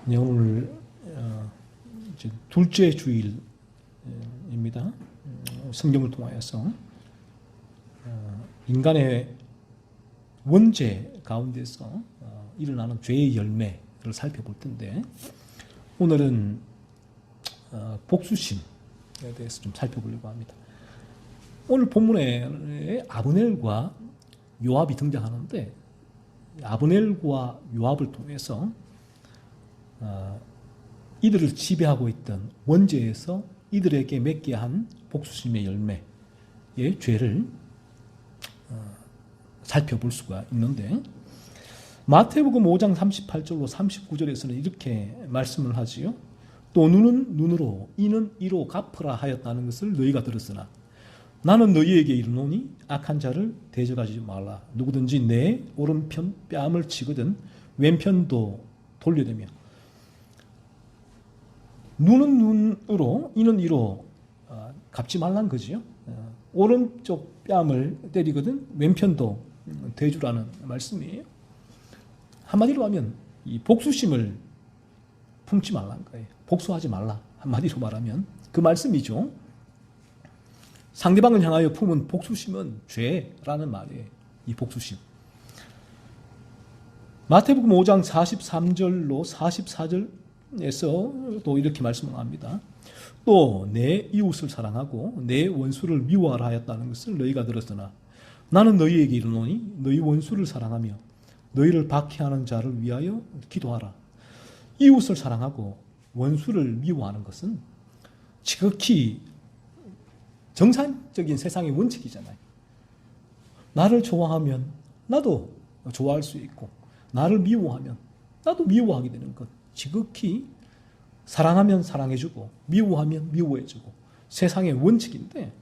네, 오늘 이제 둘째 주일입니다. 성경을 통하여서 인간의 원죄 가운데서 일어나는 죄의 열매를 살펴볼 텐데, 오늘은 복수심에 대해서 좀 살펴보려고 합니다. 오늘 본문에 아브넬과 요압이 등장하는데, 아브넬과 요압을 통해서 이들을 지배하고 있던 원죄에서 이들에게 맺게 한 복수심의 열매의 죄를 살펴볼 수가 있는데, 마태복음 5장 38절로 39절에서는 이렇게 말씀을 하지요. 또 눈은 눈으로 이는 이로 갚으라 하였다는 것을 너희가 들었으나 나는 너희에게 이르노니 악한 자를 대적하지 말라. 누구든지 내 오른편 뺨을 치거든 왼편도 돌려대며. 눈은 눈으로 이는 이로 갚지 말란 거지요. 오른쪽 뺨을 때리거든 왼편도 대주라는 말씀이에요. 한마디로 하면 이 복수심을 품지 말라는 거예요. 복수하지 말라. 한마디로 말하면 그 말씀이죠. 상대방을 향하여 품은 복수심은 죄라는 말이에요. 이 복수심. 마태복음 5장 43절로 44절에서 또 이렇게 말씀을 합니다. 또 내 이웃을 사랑하고 내 원수를 미워하라 하였다는 것을 너희가 들었으나 나는 너희에게 이르노니 너희 원수를 사랑하며 너희를 박해하는 자를 위하여 기도하라. 이웃을 사랑하고 원수를 미워하는 것은 지극히 정상적인 세상의 원칙이잖아요. 나를 좋아하면 나도 좋아할 수 있고, 나를 미워하면 나도 미워하게 되는 것. 지극히 사랑하면 사랑해주고 미워하면 미워해주고 세상의 원칙인데,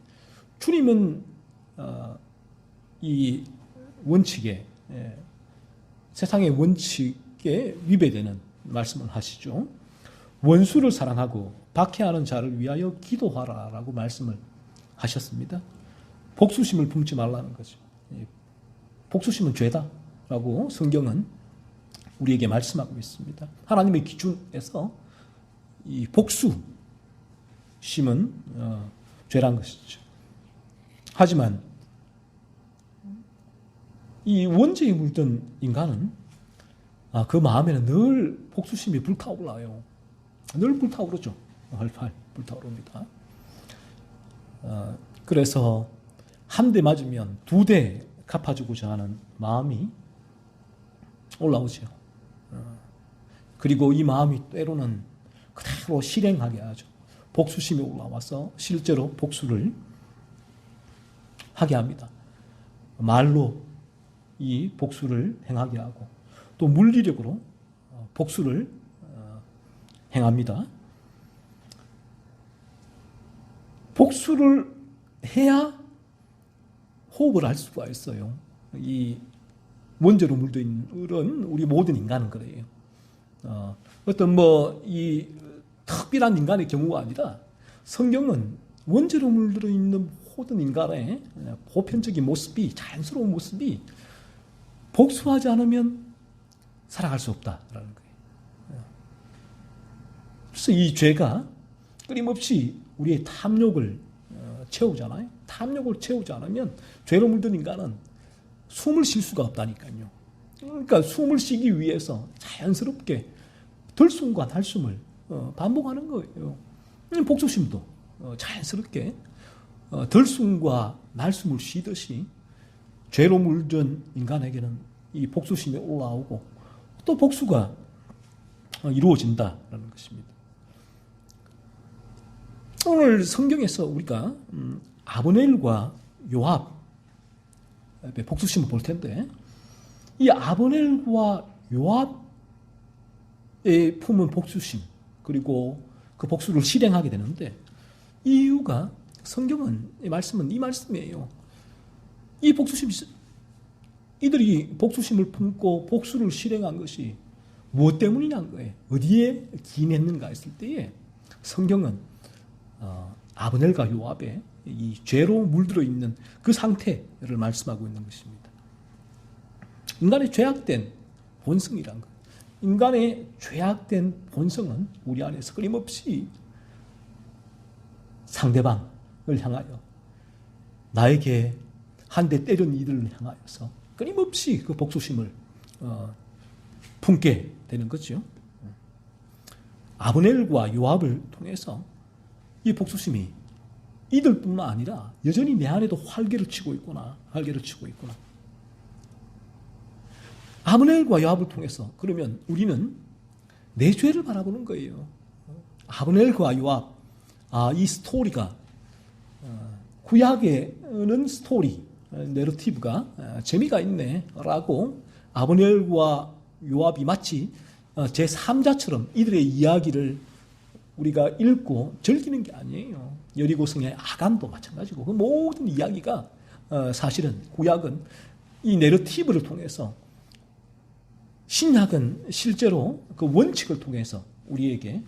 주님은 이 원칙에, 세상의 원칙에 위배되는 말씀을 하시죠. 원수를 사랑하고 박해하는 자를 위하여 기도하라라고 말씀을 하셨습니다. 복수심을 품지 말라는 거죠. 복수심은 죄다라고 성경은 우리에게 말씀하고 있습니다. 하나님의 기준에서 이 복수심은 죄란 것이죠. 하지만 이 원죄에 물든 인간은 그 마음에는 늘 복수심이 불타올라요. 늘 불타오르죠. 활활 불타오릅니다. 그래서 한 대 맞으면 두 대 갚아주고자 하는 마음이 올라오죠. 그리고 이 마음이 때로는 그대로 실행하게 하죠. 복수심이 올라와서 실제로 복수를 하게 합니다. 말로 이 복수를 행하게 하고, 또 물리력으로 복수를 행합니다. 복수를 해야 호흡을 할 수가 있어요. 이 원죄로 물들어 있는 우리 모든 인간은 그래요. 어떤 이 특별한 인간의 경우가 아니라 성경은 원죄로 물들어 있는 모든 인간의 보편적인 모습이, 자연스러운 모습이 복수하지 않으면 살아갈 수 없다라는 거예요. 그래서 이 죄가 끊임없이 우리의 탐욕을 채우잖아요. 탐욕을 채우지 않으면 죄로 물든 인간은 숨을 쉴 수가 없다니까요. 그러니까 숨을 쉬기 위해서 자연스럽게 들숨과 날숨을 반복하는 거예요. 복수심도 자연스럽게 들숨과 날숨을 쉬듯이 죄로 물든 인간에게는 이 복수심이 올라오고 또 복수가 이루어진다라는 것입니다. 오늘 성경에서 우리가 아브넬과 요압의 복수심을 볼 텐데, 이 아브넬과 요압의 품은 복수심, 그리고 그 복수를 실행하게 되는데, 이 이유가 성경은 이 말씀이에요. 이 복수심, 이들이 복수심을 품고 복수를 실행한 것이 무엇 때문이냐는 거예요. 어디에 기인했는가 했을 때에 성경은 아브넬과 요압의 이 죄로 물들어 있는 그 상태를 말씀하고 있는 것입니다. 인간의 죄악된 본성이란 것. 인간의 죄악된 본성은 우리 안에서 끊임없이 상대방을 향하여, 나에게 한 대 때린 이들을 향하여서 끊임없이 그 복수심을 품게 되는 거죠. 아브넬과 요압을 통해서 이 복수심이 이들뿐만 아니라 여전히 내 안에도 활개를 치고 있구나. 아브넬과 요압을 통해서 그러면 우리는 내 죄를 바라보는 거예요. 아브넬과 요압, 이 스토리가 구약에는 스토리, 내러티브가 재미가 있네 라고 아브넬과 요압이 마치 제3자처럼 이들의 이야기를 우리가 읽고 즐기는 게 아니에요. 여리고성의 아간도 마찬가지고 그 모든 이야기가 사실은 구약은 이 내러티브를 통해서, 신약은 실제로 그 원칙을 통해서 우리에게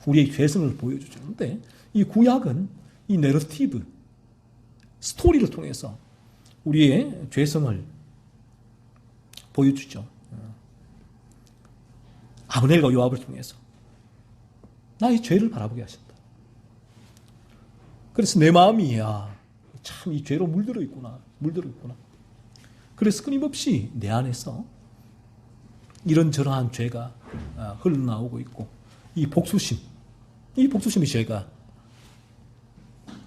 우리의 죄성을 보여주는데, 이 구약은 이 내러티브, 스토리를 통해서 우리의 죄성을 보여주죠. 아브넬과 요압을 통해서 나의 죄를 바라보게 하신다. 그래서 내 마음이 참 이 죄로 물들어 있구나. 그래서 끊임없이 내 안에서 이런저런한 죄가 흘러나오고 있고, 이 복수심의 죄가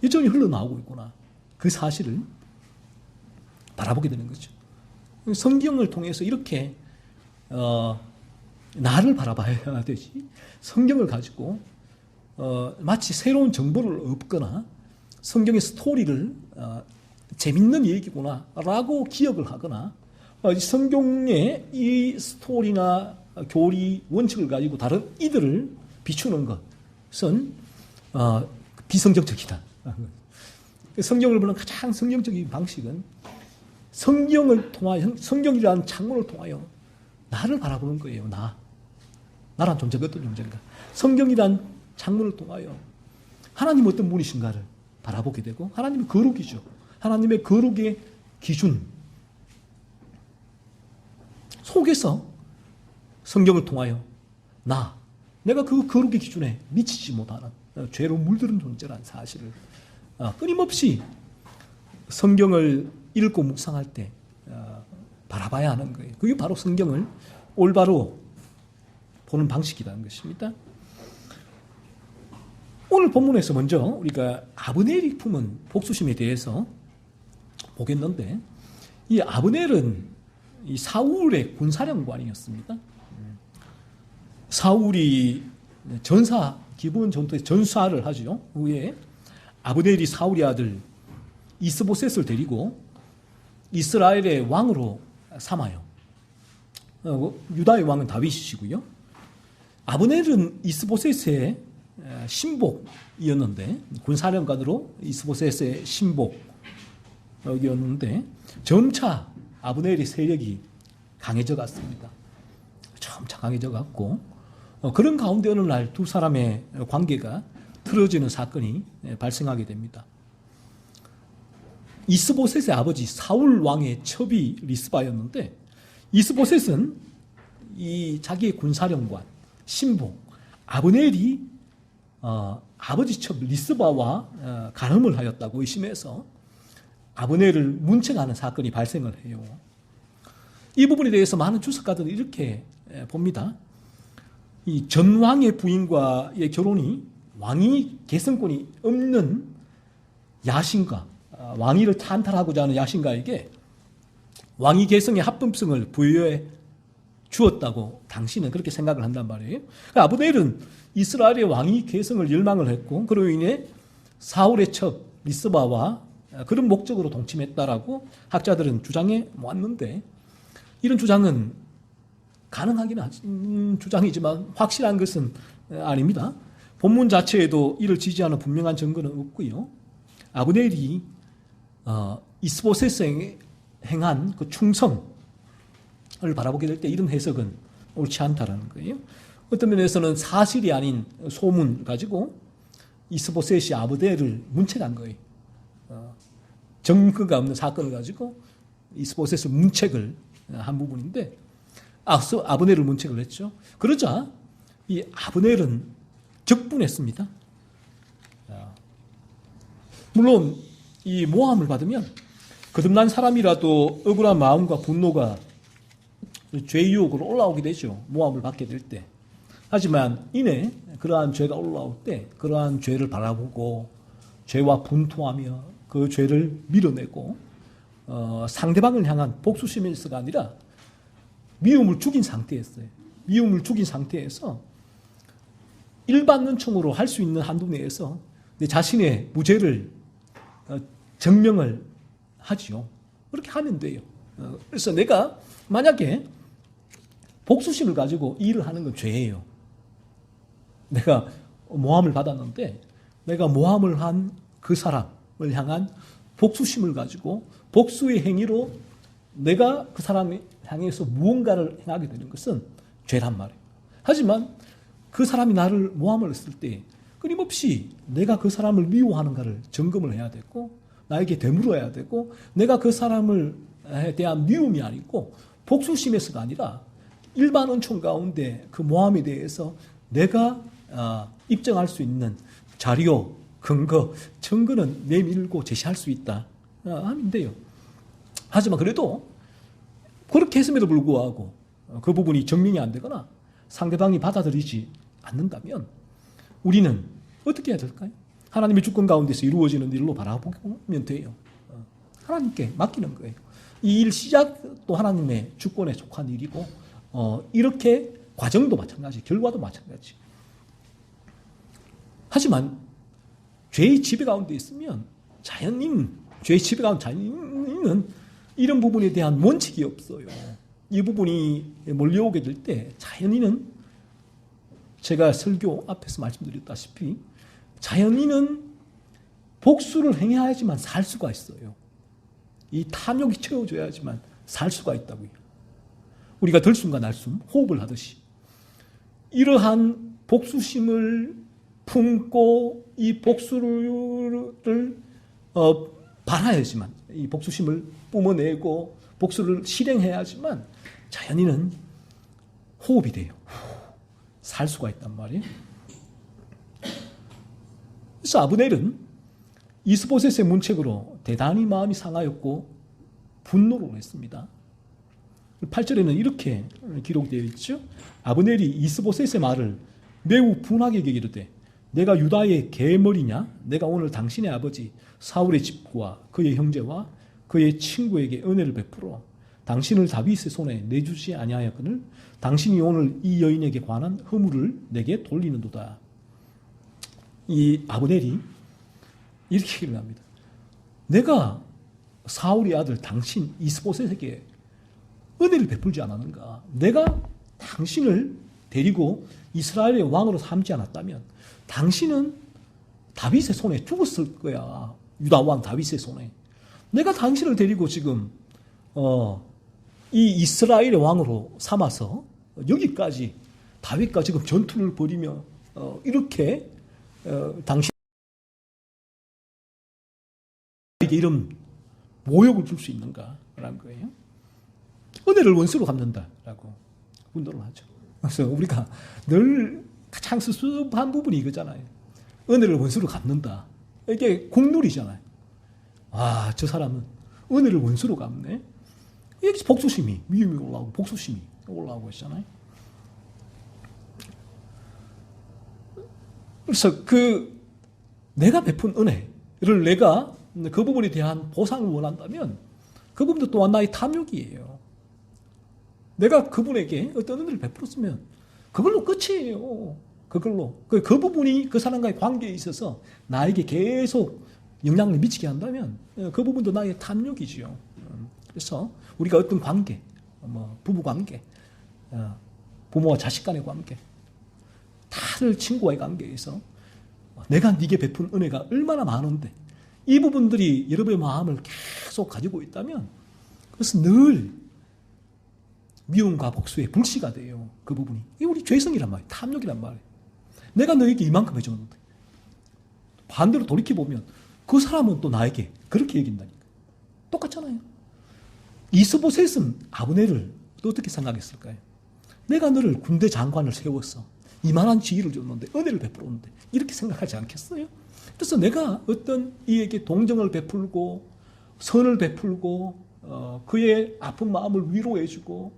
여전히 흘러나오고 있구나. 그 사실을 바라보게 되는 거죠. 성경을 통해서 이렇게 나를 바라봐야 되지, 성경을 가지고 마치 새로운 정보를 얻거나 성경의 스토리를 재밌는 얘기구나 라고 기억을 하거나, 성경의 이 스토리나 교리 원칙을 가지고 다른 이들을 비추는 것은 비성경적이다. 성경을 보는 가장 성경적인 방식은 성경을 통하여, 성경이라는 창문을 통하여 나를 바라보는 거예요. 나란 존재가 어떤 존재인가. 성경이란 창문을 통하여 하나님 어떤 분이신가를 바라보게 되고, 하나님의 거룩이죠. 하나님의 거룩의 기준 속에서 성경을 통하여 내가 그 거룩의 기준에 미치지 못하는 죄로 물들은 존재라는 사실을 끊임없이 성경을 읽고 묵상할 때 바라봐야 하는 거예요. 그게 바로 성경을 올바로 보는 방식이라는 것입니다. 오늘 본문에서 먼저 우리가 아브넬이 품은 복수심에 대해서 보겠는데, 이 아브넬은 이 사울의 군사령관이었습니다. 사울이 기본 전투에 전사를 하죠. 후에 아브넬이 사울의 아들 이스보셋을 데리고 이스라엘의 왕으로 삼아요. 유다의 왕은 다윗이시고요. 아브넬은 이스보셋의 신복이었는데, 군사령관으로 이스보셋의 신복이었는데 점차 아브넬의 세력이 강해져 갔습니다. 점차 강해져 갔고, 그런 가운데 어느 날 두 사람의 관계가 틀어지는 사건이 발생하게 됩니다. 이스보셋의 아버지 사울 왕의 첩이 리스바였는데, 이스보셋은 이 자기의 군사령관 신복 아브넬이 아버지 첩 리스바와 간음을 하였다고 의심해서 아브넬을 문책하는 사건이 발생을 해요. 이 부분에 대해서 많은 주석가들은 이렇게 봅니다. 이 전왕의 부인과의 결혼이 왕위 계승권이 없는 야신가, 왕위를 찬탈하고자 하는 야신가에게 왕위 계승의 합법성을 부여해 주었다고 당신은 그렇게 생각을 한단 말이에요. 아브넬은 이스라엘의 왕위 계승을 열망을 했고, 그로 인해 사울의 첩 리스바와 그런 목적으로 동침했다라고 학자들은 주장해 왔는데, 이런 주장은 가능하긴 한 주장이지만 확실한 것은 아닙니다. 본문 자체에도 이를 지지하는 분명한 증거는 없고요. 아브넬이 이스보셋에 행한 그 충성을 바라보게 될 때 이런 해석은 옳지 않다라는 거예요. 어떤 면에서는 사실이 아닌 소문 가지고 이스보셋이 아브넬을 문책한 거예요. 증거가 없는 사건을 가지고 이스보셋을 문책을 한 부분인데, 아브넬을 문책을 했죠. 그러자 이 아브넬은 적분했습니다. 물론 이 모함을 받으면 거듭난 사람이라도 억울한 마음과 분노가 죄의 유혹으로 올라오게 되죠. 모함을 받게 될 때. 하지만 이내 그러한 죄가 올라올 때 그러한 죄를 바라보고 죄와 분투하며 그 죄를 밀어내고 상대방을 향한 복수심에서가 아니라 미움을 죽인 상태였어요. 미움을 죽인 상태에서 일반 은총으로 할 수 있는 한도 내에서 내 자신의 무죄를 증명을 하지요. 그렇게 하면 돼요. 그래서 내가 만약에 복수심을 가지고 일을 하는 건 죄예요. 내가 모함을 받았는데 내가 모함을 한 그 사람을 향한 복수심을 가지고 복수의 행위로 내가 그 사람을 향해서 무언가를 행하게 되는 것은 죄란 말이에요. 하지만 그 사람이 나를 모함을 했을 때 끊임없이 내가 그 사람을 미워하는가를 점검을 해야 되고 나에게 되물어야 되고 내가 그 사람에 대한 미움이 아니고 복수심에서가 아니라 일반 은총 가운데 그 모함에 대해서 내가 입증할 수 있는 자료, 근거, 증거는 내밀고 제시할 수 있다 하면 돼요. 하지만 그래도 그렇게 했음에도 불구하고 그 부분이 증명이 안 되거나 상대방이 받아들이지 않는다면 우리는 어떻게 해야 될까요? 하나님의 주권 가운데서 이루어지는 일로 바라보면 돼요. 하나님께 맡기는 거예요. 이 일 시작도 하나님의 주권에 속한 일이고 이렇게 과정도 마찬가지, 결과도 마찬가지. 하지만 죄의 지배 가운데 있으면 죄의 지배 가운데 자연인은 이런 부분에 대한 원칙이 없어요. 이 부분이 몰려오게 될 때 자연인은 제가 설교 앞에서 말씀드렸다시피 자연인은 복수를 행해야지만 살 수가 있어요. 이 탐욕이 채워져야지만 살 수가 있다고요. 우리가 들숨과 날숨, 호흡을 하듯이 이러한 복수심을 품고 이 복수를 바라야지만 이 복수심을 뿜어내고 복수를 실행해야지만 자연인은 호흡이 돼요. 살 수가 있단 말이에요. 그래서 아브넬은 이스보셋의 문책으로 대단히 마음이 상하였고 분노를 했습니다. 8절에는 이렇게 기록되어 있죠. 아브넬이 이스보셋의 말을 매우 분하게 여기되 내가 유다의 계머리냐? 내가 오늘 당신의 아버지 사울의 집과 그의 형제와 그의 친구에게 은혜를 베풀어 당신을 다윗의 손에 내주지 아니하였거늘 당신이 오늘 이 여인에게 관한 허물을 내게 돌리는도다. 이 아브넬이 이렇게 얘기를 합니다. 내가 사울의 아들 당신 이스보셋에게 은혜를 베풀지 않았는가? 내가 당신을 데리고 이스라엘의 왕으로 삼지 않았다면 당신은 다윗의 손에 죽었을 거야. 유다 왕 다윗의 손에. 내가 당신을 데리고 지금 이 이스라엘의 왕으로 삼아서 여기까지 다윗과 지금 전투를 벌이며 이렇게 당신에게 이런 모욕을 줄 수 있는가라는 거예요. 은혜를 원수로 갚는다라고 분노를 하죠. 그래서 우리가 늘 가장 섭섭한 부분이 이거잖아요. 은혜를 원수로 갚는다. 이게 국룰이잖아요. 아, 저 사람은 은혜를 원수로 갚네. 여기 복수심이, 미움이 올라오고 복수심이 올라오고 있잖아요. 그래서 내가 베푼 은혜를 내가 그 부분에 대한 보상을 원한다면 그 부분도 또한 나의 탐욕이에요. 내가 그분에게 어떤 은혜를 베풀었으면 그걸로 끝이에요. 그걸로. 그 부분이 그 사람과의 관계에 있어서 나에게 계속 영향을 미치게 한다면 그 부분도 나의 탐욕이지요. 그래서 우리가 어떤 관계, 부부 관계, 부모와 자식 간의 관계, 다들 친구와의 관계에서 내가 네게 베푼 은혜가 얼마나 많은데 이 부분들이 여러분의 마음을 계속 가지고 있다면 그것은 늘 미움과 복수의 불씨가 돼요. 그 부분이. 이게 우리 죄성이란 말이에요. 탐욕이란 말이에요. 내가 너에게 이만큼 해줬는데 반대로 돌이켜보면 그 사람은 또 나에게 그렇게 얘기한다니까. 똑같잖아요. 이스보셋은 아브넬을 또 어떻게 생각했을까요? 내가 너를 군대 장관을 세워서 이만한 지위를 줬는데 은혜를 베풀었는데 이렇게 생각하지 않겠어요? 그래서 내가 어떤 이에게 동정을 베풀고 선을 베풀고 그의 아픈 마음을 위로해주고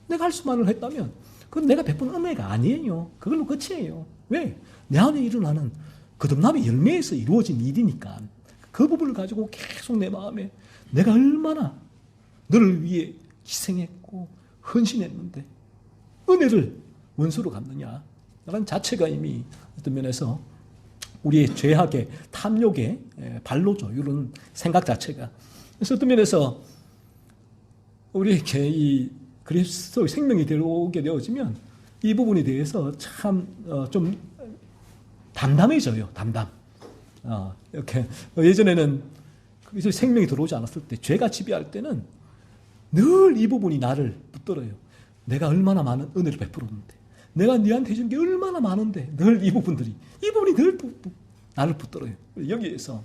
내가 할 수만을 했다면 그건 내가 베푼 은혜가 아니에요. 그걸로 끝이에요. 왜? 내 안에 일어나는 거듭남의 열매에서 이루어진 일이니까 그 부분을 가지고 계속 내 마음에 내가 얼마나 너를 위해 희생했고 헌신했는데 은혜를 원수로 갚느냐 라는 자체가 이미 어떤 면에서 우리의 죄악의 탐욕의 발로죠. 이런 생각 자체가. 그래서 어떤 면에서 우리에게 이 그리스도의 생명이 들어오게 되어지면 이 부분에 대해서 참 좀 담담해져요. 담담. 이렇게 예전에는 그리스도의 생명이 들어오지 않았을 때 죄가 지배할 때는 늘 이 부분이 나를 붙들어요. 내가 얼마나 많은 은혜를 베풀었는데 내가 네한테 해준 게 얼마나 많은데 늘 이 부분이 늘 나를 붙들어요. 여기에서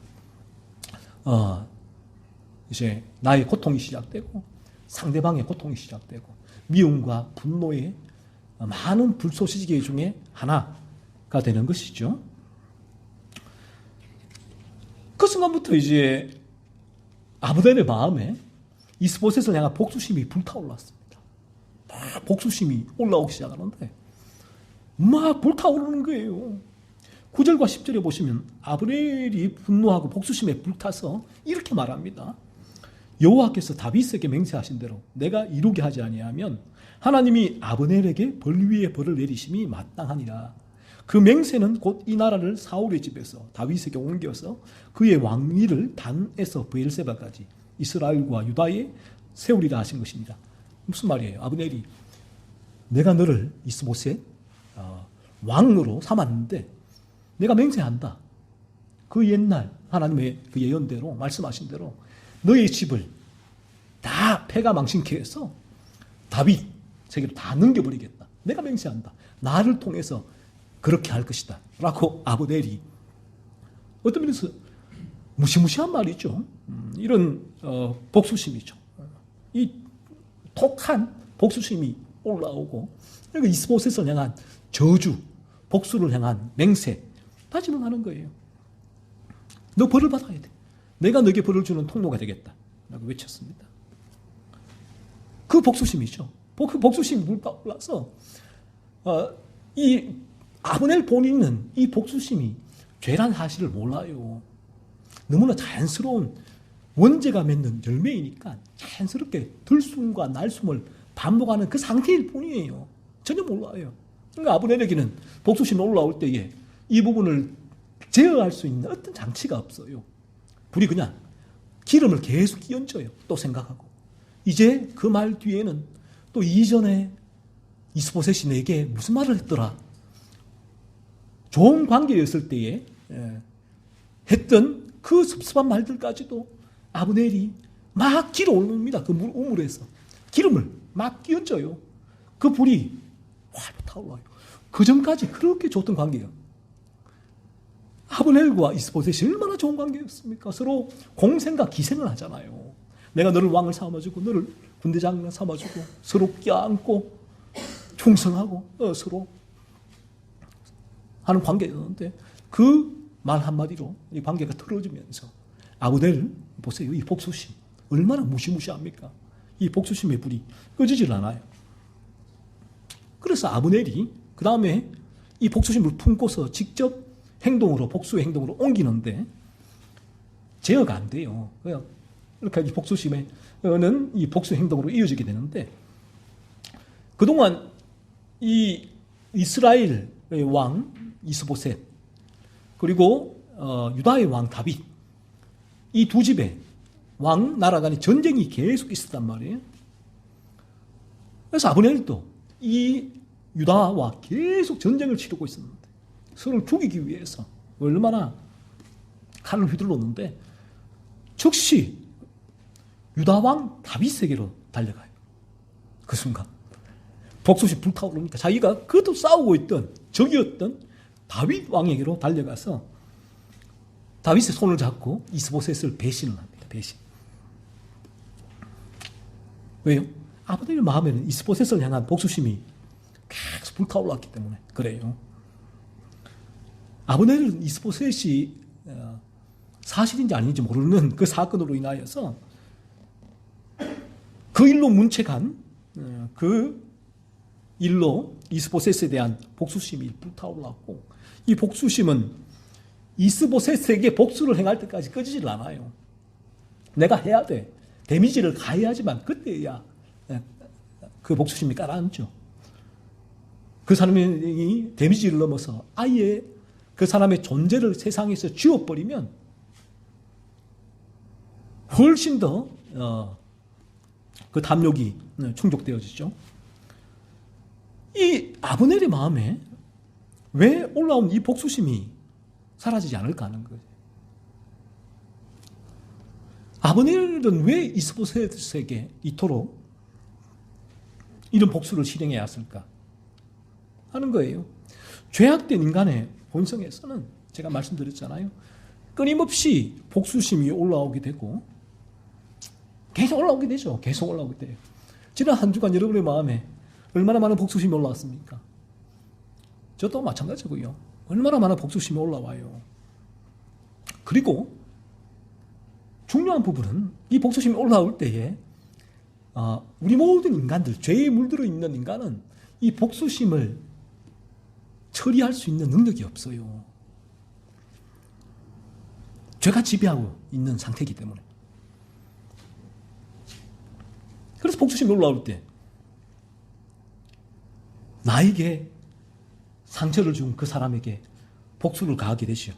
이제 나의 고통이 시작되고 상대방의 고통이 시작되고 미움과 분노의 많은 불쏘시개 중에 하나가 되는 것이죠. 그 순간부터 이제 아브넬의 마음에 이스보셋을 향한 복수심이 불타올랐습니다. 막 복수심이 올라오기 시작하는데 막 불타오르는 거예요. 9절과 10절에 보시면 아브넬이 분노하고 복수심에 불타서 이렇게 말합니다. 여호와께서 다윗에게 맹세하신 대로 내가 이루게 하지 아니하면 하나님이 아브넬에게 벌 위에 벌을 내리심이 마땅하니라. 그 맹세는 곧 이 나라를 사울의 집에서 다윗에게 옮겨서 그의 왕위를 단에서 브엘세바까지 이스라엘과 유다에 세우리라 하신 것입니다. 무슨 말이에요? 아브넬이 내가 너를 이스보셋 왕으로 삼았는데 내가 맹세한다. 그 옛날 하나님의 그 예언대로 말씀하신 대로 너의 집을 다 패가 망신케 해서 다윗에게로 다 넘겨버리겠다. 내가 맹세한다. 나를 통해서 그렇게 할 것이다. 라고 아브넬이 어떤 면에서 무시무시한 말이죠. 이런 복수심이죠. 이 독한 복수심이 올라오고 이스보셋을 향한 저주, 복수를 향한 맹세 다짐을 하는 거예요. 너 벌을 받아야 돼. 내가 너에게 벌을 주는 통로가 되겠다. 라고 외쳤습니다. 그 복수심이죠. 그 복수심이 물떠올라서 이 아브넬 본인은 이 복수심이 죄란 사실을 몰라요. 너무나 자연스러운 원죄가 맺는 열매이니까 자연스럽게 들숨과 날숨을 반복하는 그 상태일 뿐이에요. 전혀 몰라요. 그러니까 아브넬에게는 복수심이 올라올 때에 이 부분을 제어할 수 있는 어떤 장치가 없어요. 불이 그냥 기름을 계속 끼얹어요. 또 생각하고. 이제 그 말 뒤에는 또 이전에 이스보셋이 내게 무슨 말을 했더라. 좋은 관계였을 때에 했던 그 섭섭한 말들까지도 아브넬이 막 길어 올립니다. 그 우물에서. 기름을 막 끼얹어요. 그 불이 활로 타올라요. 그 전까지 그렇게 좋던 관계예요. 아브넬과 이스보셋이 얼마나 좋은 관계였습니까? 서로 공생과 기생을 하잖아요. 내가 너를 왕을 삼아주고 너를 군대장을 삼아주고 서로 껴안고 충성하고 서로 하는 관계였는데 그 말 한마디로 이 관계가 틀어지면서 아브넬 보세요. 이 복수심 얼마나 무시무시합니까? 이 복수심의 불이 꺼지질 않아요. 그래서 아브넬이 그 다음에 이 복수심을 품고서 직접 행동으로 복수의 행동으로 옮기는데 제어가 안 돼요. 이렇게 이 복수심에는 이 복수 행동으로 이어지게 되는데 그동안 이 이스라엘의 왕 이스보셋 그리고 유다의 왕 다윗 이 두 집의 왕 나라 간의 전쟁이 계속 있었단 말이에요. 그래서 아브넬도 이 유다와 계속 전쟁을 치르고 있었는데 서로 죽이기 위해서 얼마나 칼을 휘둘렀는데 즉시 유다 왕 다윗에게로 달려가요. 그 순간 복수심 불타오르니까 자기가 그것도 싸우고 있던 적이었던 다윗 왕에게로 달려가서 다윗의 손을 잡고 이스보셋을 배신을 합니다. 배신. 왜요? 아브넬의 마음에는 이스보셋을 향한 복수심이 계속 불타올랐기 때문에 그래요. 아브넬은 이스보셋이 사실인지 아닌지 모르는 그 사건으로 인하여서 그 일로 문책한 그 일로 이스보셋에 대한 복수심이 불타올랐고, 이 복수심은 이스보셋에게 복수를 행할 때까지 꺼지질 않아요. 내가 해야 돼. 데미지를 가해야지만 그때야 그 복수심이 가라앉죠. 그 사람이 데미지를 넘어서 아예 그 사람의 존재를 세상에서 지워버리면 훨씬 더 그 탐욕이 충족되어지죠. 이 아브넬의 마음에 왜 올라온 이 복수심이 사라지지 않을까 하는 거예요. 아브넬은 왜 이스보셋에게 이토록 이런 복수를 실행해야 했을까 하는 거예요. 죄악된 인간의 본성에서는 제가 말씀드렸잖아요. 끊임없이 복수심이 올라오게 되고 계속 올라오게 되죠. 계속 올라오게 돼요. 지난 한 주간 여러분의 마음에 얼마나 많은 복수심이 올라왔습니까? 저도 마찬가지고요. 얼마나 많은 복수심이 올라와요. 그리고 중요한 부분은 이 복수심이 올라올 때에 우리 모든 인간들, 죄에 물들어 있는 인간은 이 복수심을 처리할 수 있는 능력이 없어요. 죄가 지배하고 있는 상태이기 때문에. 그래서 복수심이 올라올 때 나에게 상처를 준 그 사람에게 복수를 가하게 되시오.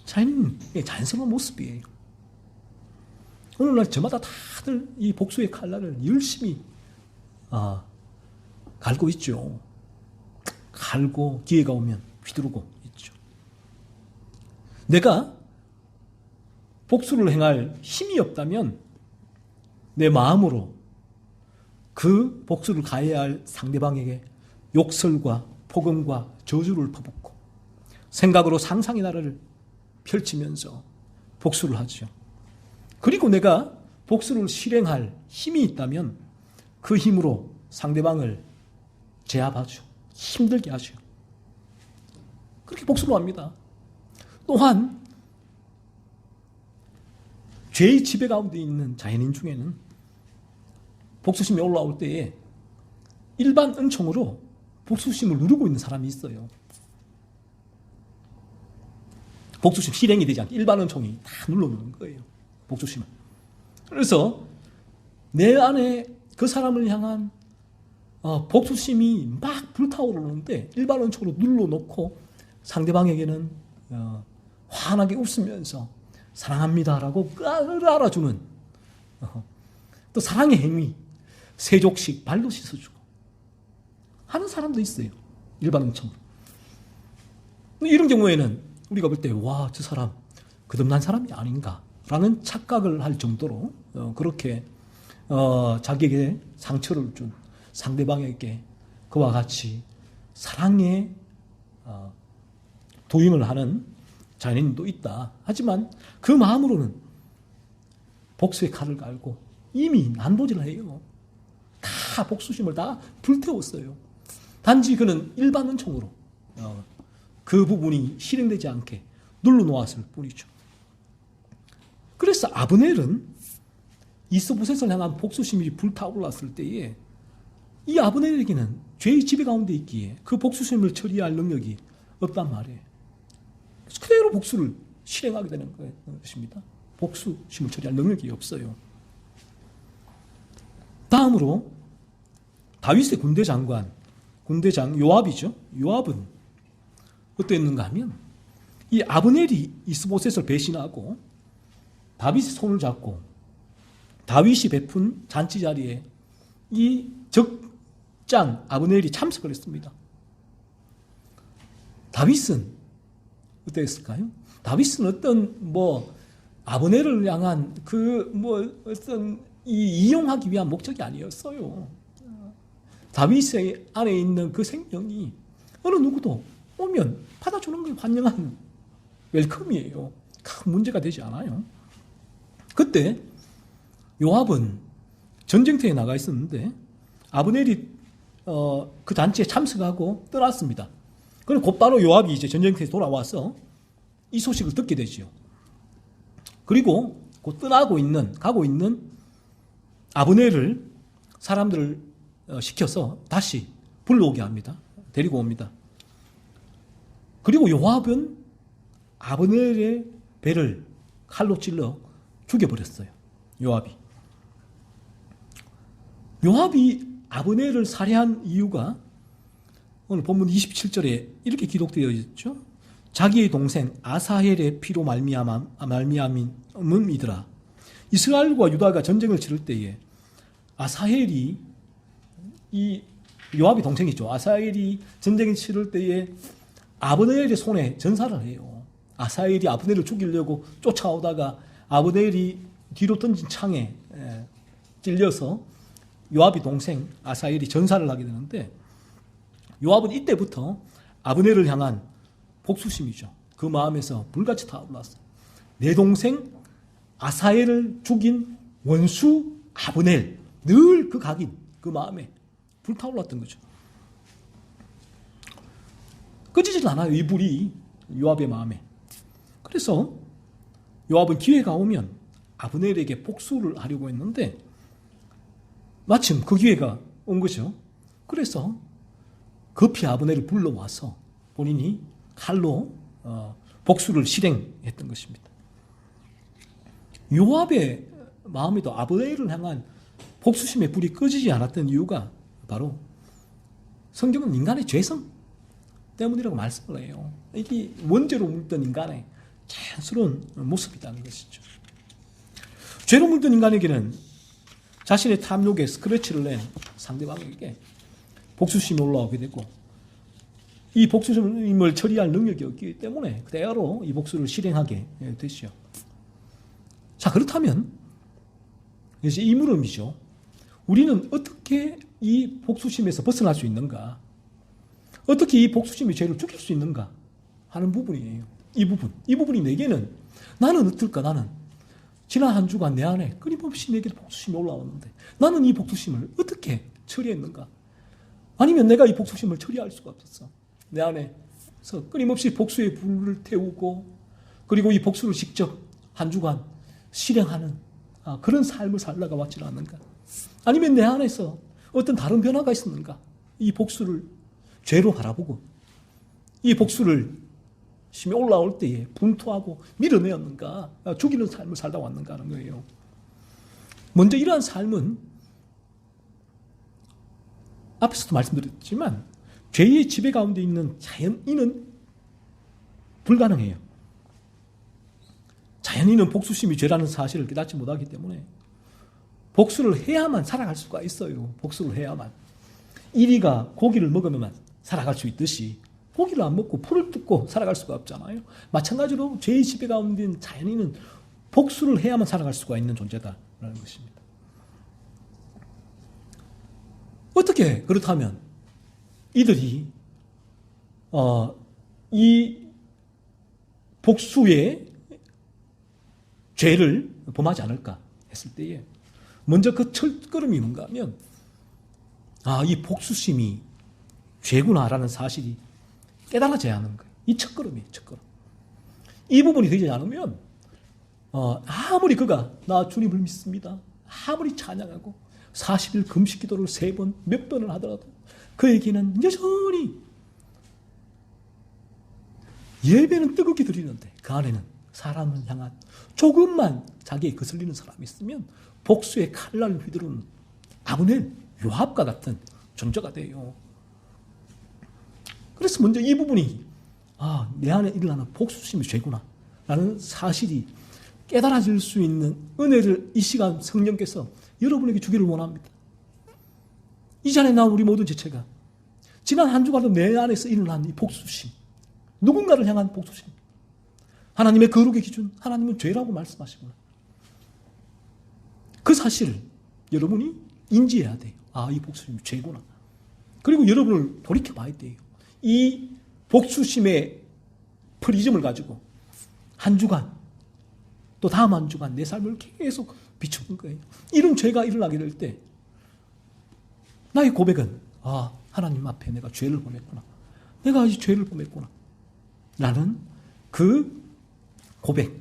자연스러운 모습이에요. 오늘날 저마다 다들 이 복수의 칼날을 열심히 갈고 있죠. 갈고 기회가 오면 휘두르고 있죠. 내가 복수를 행할 힘이 없다면 내 마음으로 그 복수를 가해야 할 상대방에게 욕설과 폭언과 저주를 퍼붓고 생각으로 상상의 나라를 펼치면서 복수를 하죠. 그리고 내가 복수를 실행할 힘이 있다면 그 힘으로 상대방을 제압하죠. 힘들게 하죠. 그렇게 복수를 합니다. 또한 죄의 지배 가운데 있는 자연인 중에는 복수심이 올라올 때에 일반 은총으로 복수심을 누르고 있는 사람이 있어요. 복수심 실행이 되지 않게 일반 은총이 다 눌러놓는 거예요. 복수심을. 그래서 내 안에 그 사람을 향한 복수심이 막 불타오르는데 일반 은총으로 눌러놓고 상대방에게는 환하게 웃으면서 사랑합니다라고 알아주는 또 사랑의 행위, 세족식 발로 씻어주고 하는 사람도 있어요. 일반 은총으로. 이런 경우에는 우리가 볼 때 와, 저 사람 거듭난 사람이 아닌가라는 착각을 할 정도로 그렇게 자기에게 상처를 준 상대방에게 그와 같이 사랑에 도임을 하는 자연인도 있다. 하지만 그 마음으로는 복수의 칼을 갈고 이미 난도질을 해요. 다 복수심을 다 불태웠어요. 단지 그는 일반 은총으로 그 부분이 실행되지 않게 눌러놓았을 뿐이죠. 그래서 아브넬은 이스보셋을 향한 복수심이 불타올랐을 때에 이 아브넬에게는 죄의 지배 가운데 있기에 그 복수심을 처리할 능력이 없단 말이에요. 그대로 복수를 실행하게 되는 것입니다. 복수심을 처리할 능력이 없어요. 다음으로 다윗의 군대장 요압이죠. 요압은 어땠는가 하면 이 아브넬이 이스보셋을 배신하고 다윗의 손을 잡고 다윗이 베푼 잔치 자리에 이 적장 아브넬이 참석을 했습니다. 다윗은 어땠을까요? 다윗은 어떤 아브넬을 향한 어떤 이용하기 위한 목적이 아니었어요. 다윗의 안에 있는 그 생명이 어느 누구도 오면 받아주는 게 환영한 웰컴이에요. 큰 문제가 되지 않아요. 그때 요압은 전쟁터에 나가 있었는데 아브넬이 그 잔치에 참석하고 떠났습니다. 그럼 곧바로 요압이 이제 전쟁터에 돌아와서 이 소식을 듣게 되지요. 그리고 곧 가고 있는 아브넬을 사람들을 시켜서 다시 불러오게 합니다. 데리고 옵니다. 그리고 요압은 아브넬의 배를 칼로 찔러 죽여버렸어요. 요압이 아브넬을 살해한 이유가 오늘 본문 27절에 이렇게 기록되어 있죠. 자기의 동생 아사헬의 피로 말미암음이더라. 이스라엘과 유다가 전쟁을 치를 때에 아사헬이 이 요압의 동생이죠. 아사헬이 전쟁을 치를 때에 아브넬의 손에 전사를 해요. 아사헬이 아브넬을 죽이려고 쫓아오다가 아브넬이 뒤로 던진 창에 찔려서 요압의 동생 아사헬이 전사를 하게 되는데 요압은 이때부터 아브넬을 향한 복수심이죠. 그 마음에서 불같이 타올랐어요. 내 동생 아사헬을 죽인 원수 아브넬, 늘 그 각인, 그 마음에 불타올랐던 거죠. 꺼지질 않아요, 이 불이 요압의 마음에. 그래서 요압은 기회가 오면 아브넬에게 복수를 하려고 했는데 마침 그 기회가 온 거죠. 그래서 급히 아브넬을 불러와서 본인이 칼로 복수를 실행했던 것입니다. 요압의 마음에도 아브넬을 향한 복수심의 불이 꺼지지 않았던 이유가 바로 성경은 인간의 죄성 때문이라고 말씀을 해요. 이게 원죄로 물든 인간의 자연스러운 모습이라는 것이죠. 죄로 물든 인간에게는 자신의 탐욕에 스크래치를 낸 상대방에게 복수심이 올라오게 되고 이 복수심을 처리할 능력이 없기 때문에 그대로 이 복수를 실행하게 되죠. 자, 그렇다면 이제 이 물음이죠. 우리는 어떻게 이 복수심에서 벗어날 수 있는가? 어떻게 이 복수심의 죄를 죽일 수 있는가? 하는 부분이에요. 이 부분이 내게는 나는 어떨까? 나는 지난 한 주간 내 안에 끊임없이 내게 복수심이 올라왔는데 나는 이 복수심을 어떻게 처리했는가? 아니면 내가 이 복수심을 처리할 수가 없었어. 내 안에서 끊임없이 복수의 불을 태우고 그리고 이 복수를 직접 한 주간 실행하는 그런 삶을 살다가 왔지는 않는가? 아니면 내 안에서 어떤 다른 변화가 있었는가? 이 복수를 죄로 바라보고 이 복수를 심이 올라올 때에 분투하고 밀어내었는가? 죽이는 삶을 살다 왔는가 하는 거예요. 먼저 이러한 삶은 앞에서도 말씀드렸지만 죄의 지배 가운데 있는 자연인은 불가능해요. 자연인은 복수심이 죄라는 사실을 깨닫지 못하기 때문에 복수를 해야만 살아갈 수가 있어요. 복수를 해야만. 이리가 고기를 먹으면 살아갈 수 있듯이 고기를 안 먹고 풀을 뜯고 살아갈 수가 없잖아요. 마찬가지로 죄의 지배 가운데 있는 자연인은 복수를 해야만 살아갈 수가 있는 존재다라는 것입니다. 어떻게 그렇다면 이들이 이 복수의 죄를 범하지 않을까 했을 때에 먼저 그 첫걸음이 뭔가 하면 이 복수심이 죄구나라는 사실이 깨달아져야 하는 거예요. 이 첫걸음이에요. 첫걸음. 이 부분이 되지 않으면 아무리 그가 나 주님을 믿습니다. 아무리 찬양하고 40일 금식 기도를 3번 몇 번을 하더라도 그에게는 여전히 예배는 뜨겁게 드리는데 그 안에는 사람을 향한 조금만 자기에 거슬리는 사람이 있으면 복수의 칼날을 휘두르는 아브넬, 요압과 같은 존재가 돼요. 그래서 먼저 이 부분이 내 안에 일어나는 복수심이 죄구나 라는 사실이 깨달아질 수 있는 은혜를 이 시간 성령께서 여러분에게 주기를 원합니다. 이 자리에 나온 우리 모든 지체가 지난 한 주간도 내 안에서 일어난 이 복수심, 누군가를 향한 복수심, 하나님의 거룩의 기준, 하나님은 죄라고 말씀하시구나. 그 사실을 여러분이 인지해야 돼요. 이 복수심이 죄구나. 그리고 여러분을 돌이켜봐야 돼요. 이 복수심의 프리즘을 가지고 한 주간 또 다음 한 주간 내 삶을 계속 비추는 거예요. 이런 죄가 일어나게 될 때 나의 고백은 아, 하나님 앞에 내가 죄를 범했구나. 내가 이 죄를 범했구나. 라는 그 고백,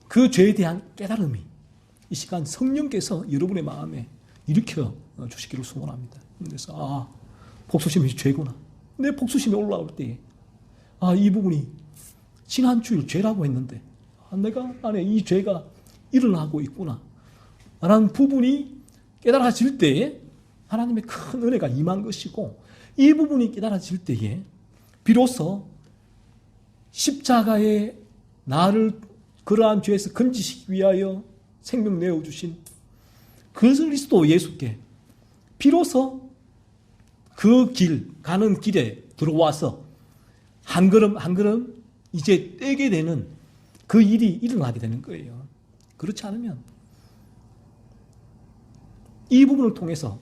그 죄에 대한 깨달음이 이 시간 성령께서 여러분의 마음에 일으켜 주시기를 소원합니다. 그래서 아, 복수심이 죄구나. 내 복수심이 올라올 때 아, 이 부분이 지난 주일 죄라고 했는데 내가 안에 이 죄가 일어나고 있구나 라는 부분이 깨달아질 때에 하나님의 큰 은혜가 임한 것이고, 이 부분이 깨달아질 때에 비로소 십자가에 나를 그러한 죄에서 건지시기 위하여 생명 내어주신 그리스도 예수께 비로소 그 길, 가는 길에 들어와서 한 걸음 한 걸음 이제 떼게 되는 그 일이 일어나게 되는 거예요. 그렇지 않으면 이 부분을 통해서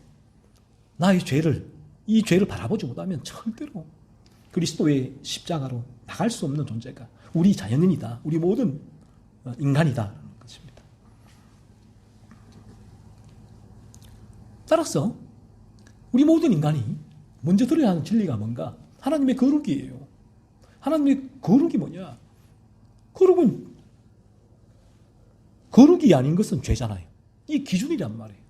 나의 죄를, 이 죄를 바라보지 못하면 절대로 그리스도의 십자가로 나갈 수 없는 존재가 우리 자연인이다. 우리 모든 인간이다. 것입니다. 따라서 우리 모든 인간이 먼저 들어야 하는 진리가 뭔가? 하나님의 거룩이에요. 하나님의 거룩이 뭐냐? 거룩이 아닌 것은 죄잖아요. 이 기준이란 말이에요.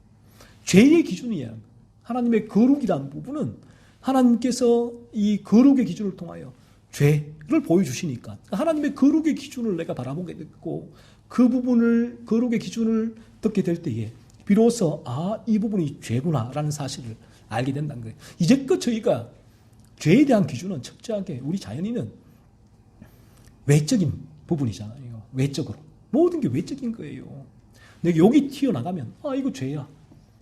죄의 기준이야. 하나님의 거룩이라는 부분은 하나님께서 이 거룩의 기준을 통하여 죄를 보여주시니까 하나님의 거룩의 기준을 내가 바라보게 됐고, 그 부분을, 거룩의 기준을 듣게 될 때에 비로소 아, 이 부분이 죄구나라는 사실을 알게 된다는 거예요. 이제껏 저희가 죄에 대한 기준은 철저하게 우리 자연인은 외적인 부분이잖아요. 외적으로. 모든 게 외적인 거예요. 내가 여기 튀어나가면 아, 이거 죄야.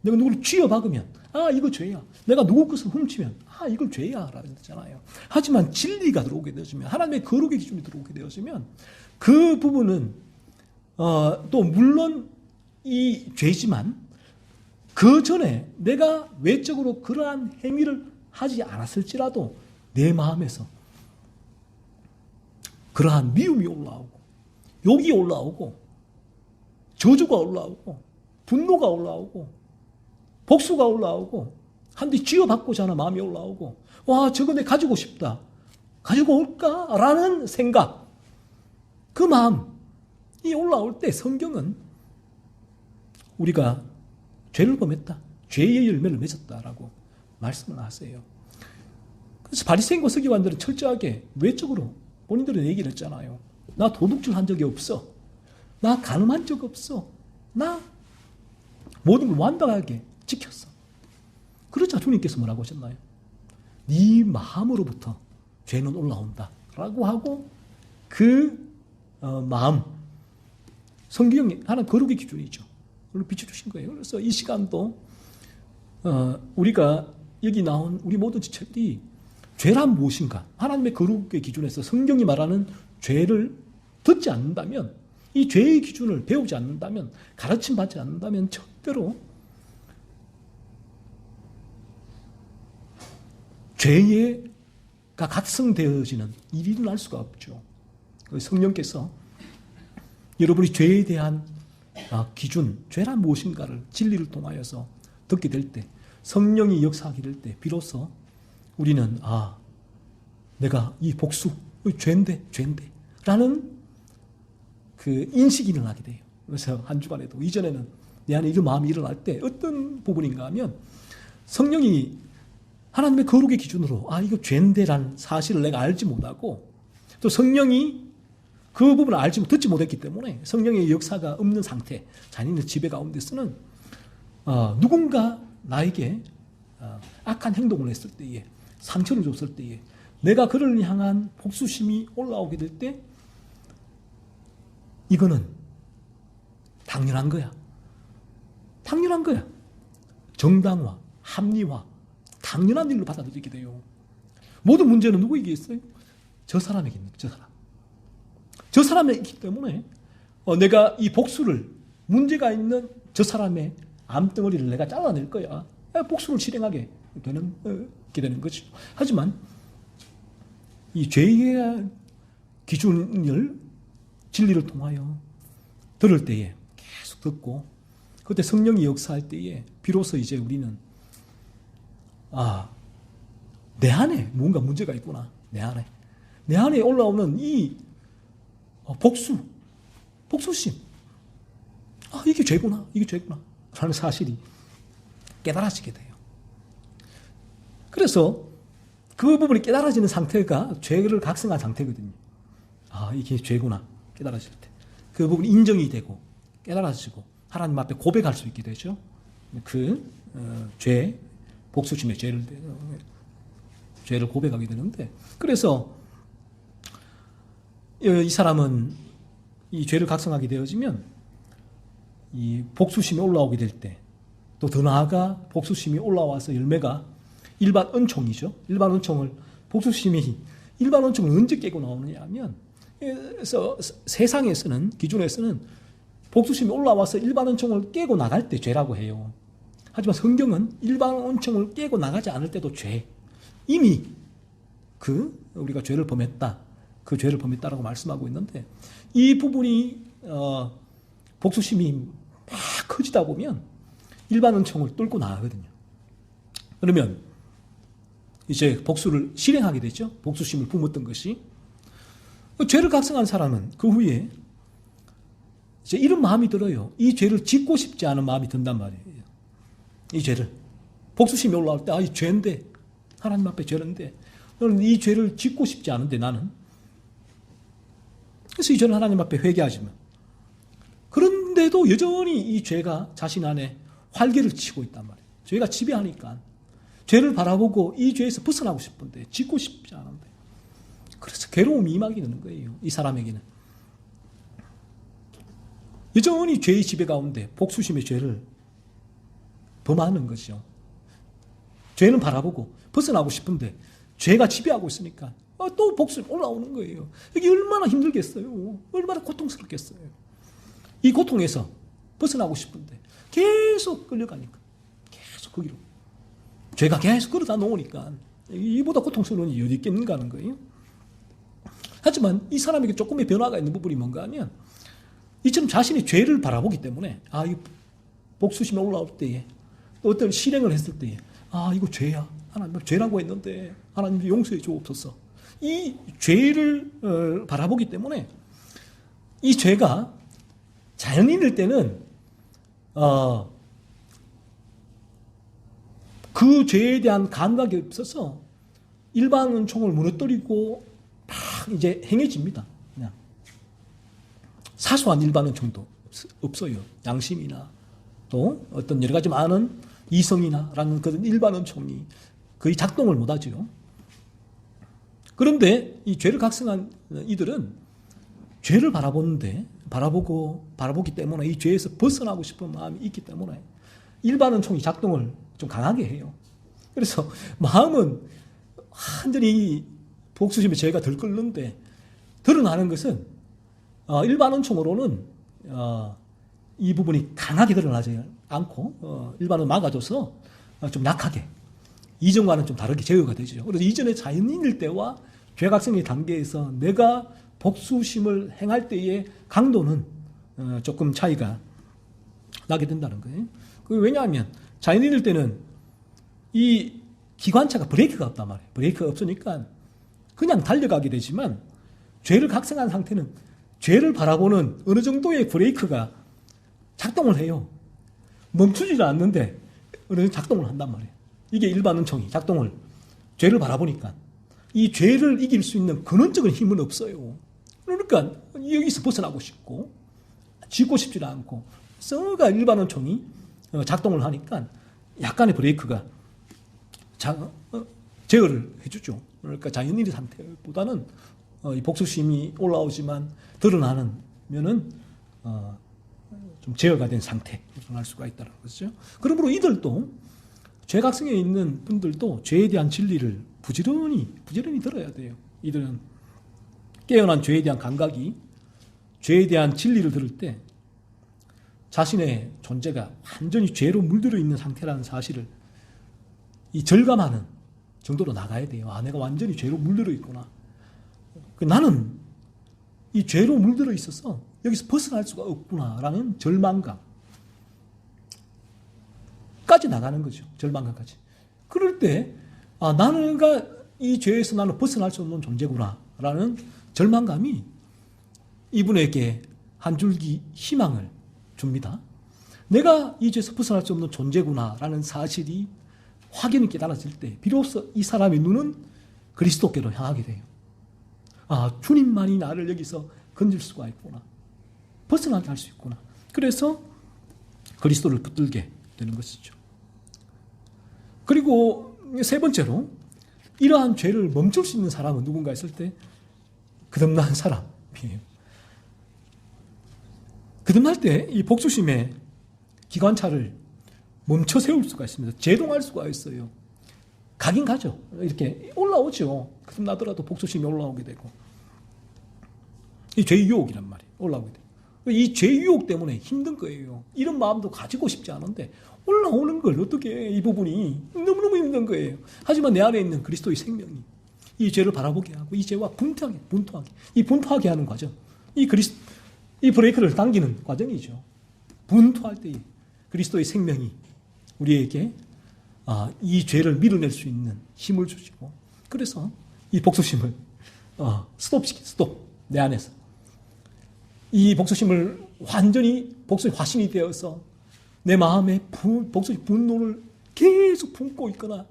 내가 누구를 쥐어박으면 아, 이거 죄야. 내가 누구 것을 훔치면 아, 이걸 죄야 라고 하잖아요. 하지만 진리가 들어오게 되어지면, 하나님의 거룩의 기준이 들어오게 되어지면 그 부분은 또 물론 이 죄지만 그 전에 내가 외적으로 그러한 행위를 하지 않았을지라도 내 마음에서 그러한 미움이 올라오고 욕이 올라오고 저주가 올라오고 분노가 올라오고 복수가 올라오고 한 대 쥐어받고자 하는 마음이 올라오고 와, 저거 내 가지고 싶다. 가지고 올까라는 생각, 그 마음이 올라올 때 성경은 우리가 죄를 범했다, 죄의 열매를 맺었다라고 말씀을 하세요. 그래서 바리새인과 서기관들은 철저하게 외적으로 본인들은 얘기를 했잖아요. 나 도둑질 한 적이 없어. 나 간음한 적 없어. 나 모든 걸 완벽하게 지켰어. 그러자 주님께서 뭐라고 하셨나요? 네 마음으로부터 죄는 올라온다 라고 하고 그 마음, 성경이 하나님 거룩의 기준이죠. 그걸 비춰주신 거예요. 그래서 이 시간도 우리가 여기 나온 우리 모든 지체들이 죄란 무엇인가, 하나님의 거룩의 기준에서 성경이 말하는 죄를 듣지 않는다면, 이 죄의 기준을 배우지 않는다면, 가르침 받지 않는다면 절대로 죄가 각성되어지는 일이 일어날 수가 없죠. 성령께서 여러분이 죄에 대한 기준, 죄란 무엇인가를 진리를 통하여서 듣게 될 때, 성령이 역사하게 될 때 비로소 우리는 아, 내가 이 복수, 죄인데 라는 그 인식이 일어나게 돼요. 그래서 한 주간에도 이전에는 내 안에 이런 마음이 일어날 때 어떤 부분인가 하면 성령이 하나님의 거룩의 기준으로 아, 이거 죄인데라는 사실을 내가 알지 못하고, 또 성령이 그 부분을 듣지 못했기 때문에 성령의 역사가 없는 상태, 자신의 지배 가운데서는 누군가 나에게 악한 행동을 했을 때에, 상처를 줬을 때에 내가 그를 향한 복수심이 올라오게 될 때 이거는 당연한 거야. 당연한 거야. 정당화, 합리화, 당연한 일로 받아들이게 돼요. 모든 문제는 누구에게 있어요? 저 사람에게 있는, 저 사람에게 있기 때문에 내가 이 복수를, 문제가 있는 저 사람의 암덩어리를 내가 잘라낼 거야. 복수를 실행하게 되는 것이죠. 하지만 이 죄의 기준을 진리를 통하여 들을 때에 계속 듣고, 그때 성령이 역사할 때에 비로소 이제 우리는 내 안에 뭔가 문제가 있구나. 내 안에 올라오는 이 복수심. 이게 죄구나. 라는 사실이 깨달아지게 돼요. 그래서 그 부분이 깨달아지는 상태가 죄를 각성한 상태거든요. 이게 죄구나. 깨달아질 때. 그 부분이 인정이 되고 깨달아지고 하나님 앞에 고백할 수 있게 되죠. 복수심의 죄를 고백하게 되는데, 그래서 이 사람은 이 죄를 각성하게 되어지면 이 복수심이 올라오게 될 때, 또 더 나아가 복수심이 올라와서 열매가 일반 은총이죠. 일반 은총을 언제 깨고 나오느냐 하면, 그래서 세상에서는, 기준에서는 복수심이 올라와서 일반 은총을 깨고 나갈 때 죄라고 해요. 하지만 성경은 일반 은총을 깨고 나가지 않을 때도 죄. 이미 우리가 죄를 범했다. 그 죄를 범했다라고 말씀하고 있는데, 이 부분이 복수심이 막 커지다 보면 일반 은총을 뚫고 나가거든요. 그러면 이제 복수를 실행하게 되죠. 복수심을 품었던 것이. 죄를 각성한 사람은 그 후에 이제 이런 마음이 들어요. 이 죄를 짓고 싶지 않은 마음이 든단 말이에요. 이 죄를. 복수심이 올라올 때, 이 죄인데, 하나님 앞에 죄인데, 너는 이 죄를 짓고 싶지 않은데 나는. 그래서 이 죄는 하나님 앞에 회개하지만. 그런데도 여전히 이 죄가 자신 안에 활개를 치고 있단 말이에요. 죄가 지배하니까. 죄를 바라보고 이 죄에서 벗어나고 싶은데, 짓고 싶지 않은데. 그래서 괴로움이 임하게 되는 거예요. 이 사람에게는. 여전히 죄의 지배 가운데 복수심의 죄를 범하는 것이죠. 죄는 바라보고 벗어나고 싶은데 죄가 지배하고 있으니까 또 복수심 올라오는 거예요. 이게 얼마나 힘들겠어요. 얼마나 고통스럽겠어요. 이 고통에서 벗어나고 싶은데 계속 끌려가니까. 계속 거기로. 죄가 계속 끌어다 놓으니까 이보다 고통스러운 일이 어디 있겠는가 하는 거예요. 하지만 이 사람에게 조금의 변화가 있는 부분이 뭔가 하면, 이처럼 자신이 죄를 바라보기 때문에 이 복수심이 올라올 때에, 어떤 실행을 했을 때에 이거 죄야. 하나님 죄라고 했는데 하나님 용서해 주옵소서. 이 죄를 바라보기 때문에 이 죄가 자연인일 때는 그 죄에 대한 감각이 없어서 일반 은총을 무너뜨리고 막 이제 행해집니다. 그냥 사소한 일반 은총도 없어요. 양심이나 또 어떤 여러 가지 많은 이성이나라는 그런 일반 은총이 거의 작동을 못하죠. 그런데 이 죄를 각성한 이들은 죄를 바라보기 때문에 이 죄에서 벗어나고 싶은 마음이 있기 때문에 일반 은총이 작동을 좀 강하게 해요. 그래서 마음은 완전히 복수심의 죄가 덜 끓는데, 드러나는 것은 일반 은총으로는 이 부분이 강하게 드러나지 않고 일반은 막아줘서 좀 약하게, 이전과는 좀 다르게 제어가 되죠. 그래서 이전에 자연인일 때와 죄각성의 단계에서 내가 복수심을 행할 때의 강도는 조금 차이가 나게 된다는 거예요. 왜냐하면 자연인일 때는 이 기관차가 브레이크가 없단 말이에요. 브레이크가 없으니까 그냥 달려가게 되지만, 죄를 각성한 상태는 죄를 바라보는 어느 정도의 브레이크가 작동을 해요. 멈추지는 않는데 어느 정도 작동을 한단 말이에요. 이게 일반 은총이 작동을, 죄를 바라보니까 이 죄를 이길 수 있는 근원적인 힘은 없어요. 그러니까 여기서 벗어나고 싶고 짓고 싶지 않고, 썩어가 일반 은총이 작동을 하니까 약간의 브레이크가 제어를 해주죠. 그러니까 자연인의 상태보다는 이 복수심이 올라오지만 드러나면은 좀 제어가 된 상태로 드러날 수가 있다는 거죠. 그러므로 이들도, 죄각성에 있는 분들도 죄에 대한 진리를 부지런히 들어야 돼요. 이들은 깨어난 죄에 대한 감각이, 죄에 대한 진리를 들을 때 자신의 존재가 완전히 죄로 물들어 있는 상태라는 사실을 이 절감하는 정도로 나가야 돼요. 내가 완전히 죄로 물들어 있구나. 나는 이 죄로 물들어 있어서 여기서 벗어날 수가 없구나라는 절망감까지 나가는 거죠. 절망감까지. 그럴 때 나는가 이 죄에서 나는 벗어날 수 없는 존재구나 라는 절망감이 이분에게 한 줄기 희망을 줍니다. 내가 이 죄에서 벗어날 수 없는 존재구나 라는 사실이 확연히 깨달아질 때 비로소 이 사람의 눈은 그리스도께로 향하게 돼요. 주님만이 나를 여기서 건질 수가 있구나. 벗어나게 할 수 있구나. 그래서 그리스도를 붙들게 되는 것이죠. 그리고 세 번째로 이러한 죄를 멈출 수 있는 사람은 누군가 있을 때 거듭난 사람이에요. 거듭날 때 이 복수심의 기관차를 멈춰 세울 수가 있습니다. 제동할 수가 있어요. 가긴 가죠. 이렇게 올라오죠. 거듭나더라도 복수심이 올라오게 되고. 이 죄의 유혹이란 말이에요. 올라오게 돼요. 이 죄의 유혹 때문에 힘든 거예요. 이런 마음도 가지고 싶지 않은데 올라오는 걸 어떻게 이 부분이 너무너무 힘든 거예요. 하지만 내 안에 있는 그리스도의 생명이 이 죄를 바라보게 하고 이 죄와 분투하게 하는 과정. 이 브레이크를 당기는 과정이죠. 분투할 때 그리스도의 생명이 우리에게 이 죄를 밀어낼 수 있는 힘을 주시고, 그래서 이 복수심을 스톱 내 안에서 이 복수심을 완전히 복수의 화신이 되어서 내 마음에 복수의 분노를 계속 품고 있거나